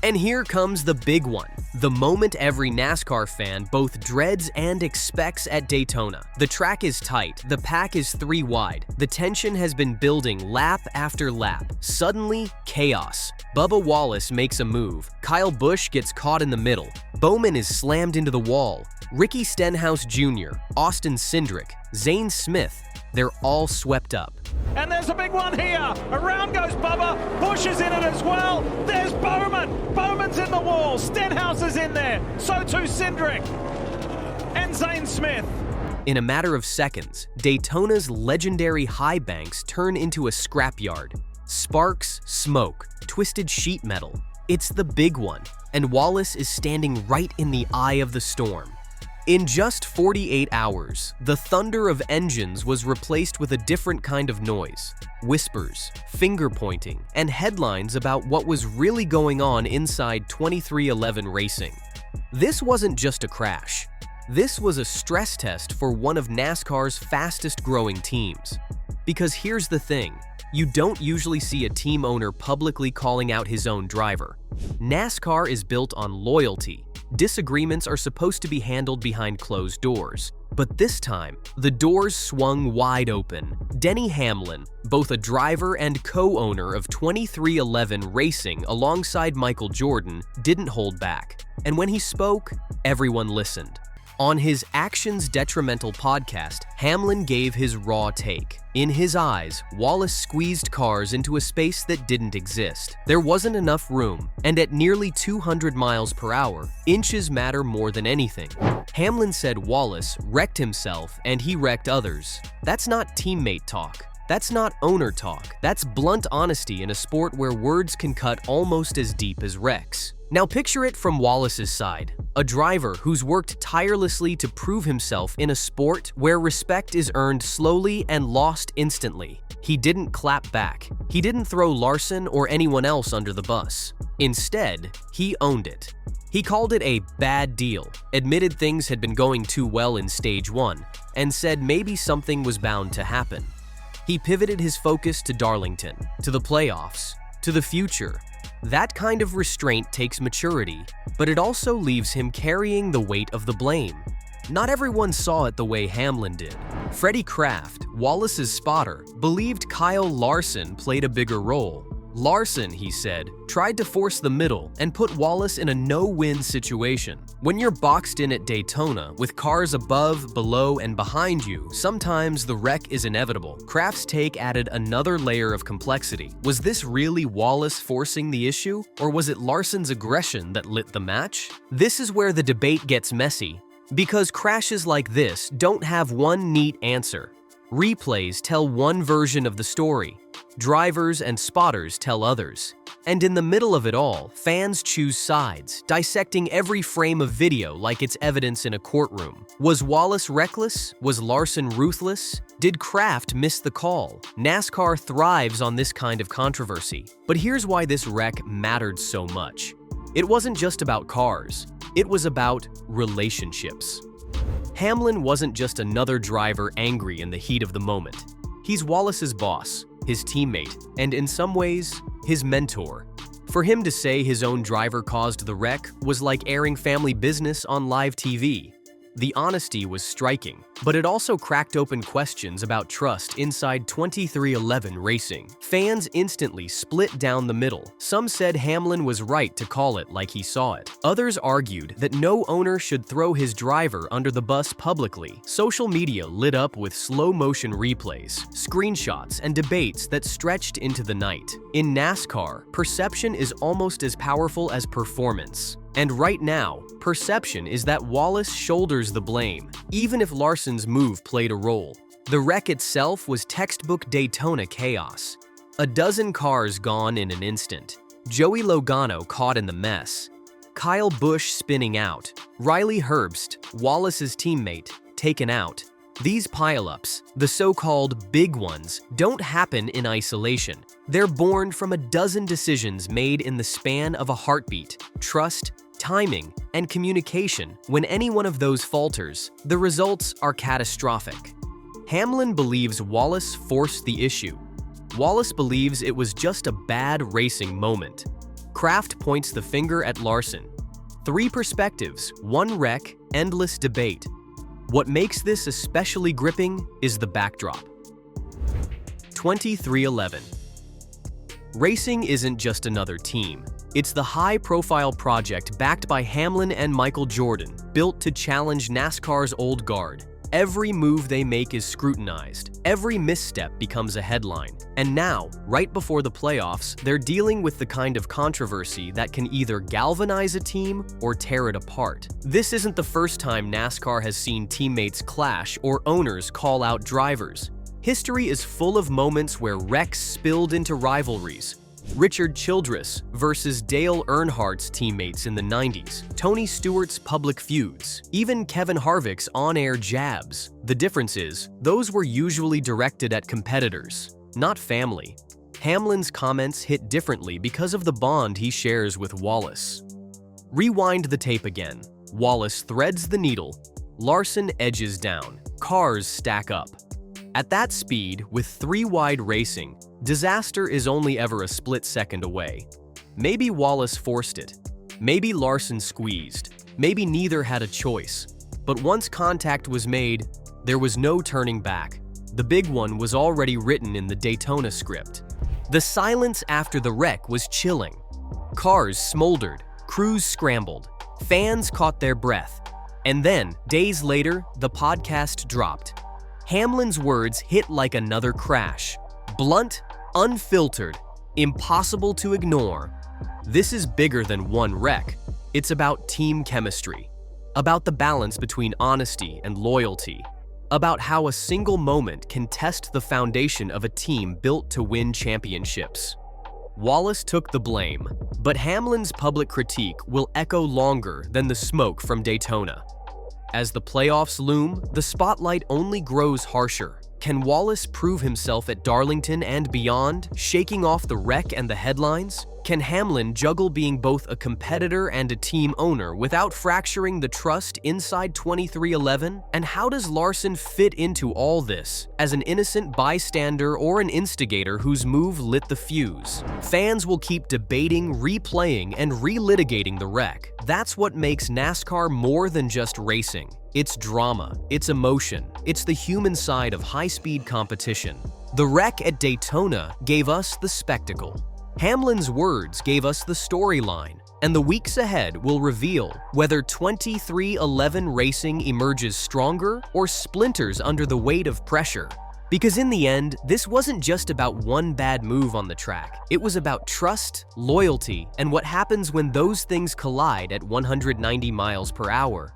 And here comes the big one, the moment every NASCAR fan both dreads and expects at Daytona. The track is tight, the pack is 3 wide, the tension has been building lap after lap. Suddenly, chaos. Bubba Wallace makes a move, Kyle Busch gets caught in the middle, Bowman is slammed into the wall, Ricky Stenhouse Jr., Austin Cindric, Zane Smith, they're all swept up. And there's a big one here. Around goes Bubba. Busch is in it as well. There's Bowman. Bowman's in the wall. Stenhouse is in there. So too Cindric. And Zane Smith. In a matter of seconds, Daytona's legendary high banks turn into a scrapyard. Sparks, smoke, twisted sheet metal. It's the big one, and Wallace is standing right in the eye of the storm. In just 48 hours, the thunder of engines was replaced with a different kind of noise. Whispers, finger-pointing, and headlines about what was really going on inside 2311 Racing. This wasn't just a crash. This was a stress test for one of NASCAR's fastest-growing teams. Because here's the thing, you don't usually see a team owner publicly calling out his own driver. NASCAR is built on loyalty. Disagreements are supposed to be handled behind closed doors. But this time, the doors swung wide open. Denny Hamlin, both a driver and co-owner of 2311 Racing alongside Michael Jordan, didn't hold back. And when he spoke, everyone listened. On his Actions Detrimental podcast, Hamlin gave his raw take. In his eyes, Wallace squeezed cars into a space that didn't exist. There wasn't enough room, and at nearly 200 miles per hour, inches matter more than anything. Hamlin said Wallace wrecked himself and he wrecked others. That's not teammate talk. That's not owner talk. That's blunt honesty in a sport where words can cut almost as deep as wrecks. Now picture it from Wallace's side, a driver who's worked tirelessly to prove himself in a sport where respect is earned slowly and lost instantly. He didn't clap back. He didn't throw Larson or anyone else under the bus. Instead, he owned it. He called it a bad deal, admitted things had been going too well in stage 1, and said maybe something was bound to happen. He pivoted his focus to Darlington, to the playoffs, to the future. That kind of restraint takes maturity, but it also leaves him carrying the weight of the blame. Not everyone saw it the way Hamlin did. Freddie Kraft, Wallace's spotter, believed Kyle Larson played a bigger role. Larson, he said, tried to force the middle and put Wallace in a no-win situation. When you're boxed in at Daytona with cars above, below, and behind you, sometimes the wreck is inevitable. Kraft's take added another layer of complexity. Was this really Wallace forcing the issue, or was it Larson's aggression that lit the match? This is where the debate gets messy, because crashes like this don't have one neat answer. Replays tell one version of the story. Drivers and spotters tell others. And in the middle of it all, fans choose sides, dissecting every frame of video like it's evidence in a courtroom. Was Wallace reckless? Was Larson ruthless? Did Kraft miss the call? NASCAR thrives on this kind of controversy. But here's why this wreck mattered so much. It wasn't just about cars. It was about relationships. Hamlin wasn't just another driver angry in the heat of the moment. He's Wallace's boss, his teammate, and in some ways, his mentor. For him to say his own driver caused the wreck was like airing family business on live TV. The honesty was striking, but it also cracked open questions about trust inside 2311 Racing. Fans instantly split down the middle. Some said Hamlin was right to call it like he saw it. Others argued that no owner should throw his driver under the bus publicly. Social media lit up with slow-motion replays, screenshots, and debates that stretched into the night. In NASCAR, perception is almost as powerful as performance. And right now, perception is that Wallace shoulders the blame, even if Larson's move played a role. The wreck itself was textbook Daytona chaos. A dozen cars gone in an instant. Joey Logano caught in the mess. Kyle Busch spinning out. Riley Herbst, Wallace's teammate, taken out. These pileups, the so-called big ones, don't happen in isolation. They're born from a dozen decisions made in the span of a heartbeat. Trust, timing, and communication. When any one of those falters, the results are catastrophic. Hamlin believes Wallace forced the issue. Wallace believes it was just a bad racing moment. Kraft points the finger at Larson. 3 perspectives, 1 wreck, endless debate. What makes this especially gripping is the backdrop. 2311. Racing isn't just another team. It's the high-profile project backed by Hamlin and Michael Jordan, built to challenge NASCAR's old guard. Every move they make is scrutinized. Every misstep becomes a headline. And now, right before the playoffs, they're dealing with the kind of controversy that can either galvanize a team or tear it apart. This isn't the first time NASCAR has seen teammates clash or owners call out drivers. History is full of moments where wrecks spilled into rivalries. Richard Childress versus Dale Earnhardt's teammates in the 90s, Tony Stewart's public feuds, even Kevin Harvick's on-air jabs. The difference is, those were usually directed at competitors, not family. Hamlin's comments hit differently because of the bond he shares with Wallace. Rewind the tape again. Wallace threads the needle. Larson edges down. Cars stack up. At that speed, with 3 wide racing, disaster is only ever a split second away. Maybe Wallace forced it. Maybe Larson squeezed. Maybe neither had a choice. But once contact was made, there was no turning back. The big one was already written in the Daytona script. The silence after the wreck was chilling. Cars smoldered, crews scrambled, fans caught their breath. And then, days later, the podcast dropped. Hamlin's words hit like another crash. Blunt, unfiltered, impossible to ignore. This is bigger than one wreck. It's about team chemistry, about the balance between honesty and loyalty, about how a single moment can test the foundation of a team built to win championships. Wallace took the blame, but Hamlin's public critique will echo longer than the smoke from Daytona. As the playoffs loom, the spotlight only grows harsher. Can Wallace prove himself at Darlington and beyond, shaking off the wreck and the headlines? Can Hamlin juggle being both a competitor and a team owner without fracturing the trust inside 2311? And how does Larson fit into all this, as an innocent bystander or an instigator whose move lit the fuse? Fans will keep debating, replaying, and relitigating the wreck. That's what makes NASCAR more than just racing. It's drama, it's emotion, it's the human side of high-speed competition. The wreck at Daytona gave us the spectacle. Hamlin's words gave us the storyline, and the weeks ahead will reveal whether 2311 racing emerges stronger or splinters under the weight of pressure. Because in the end, this wasn't just about one bad move on the track. It was about trust, loyalty, and what happens when those things collide at 190 miles per hour.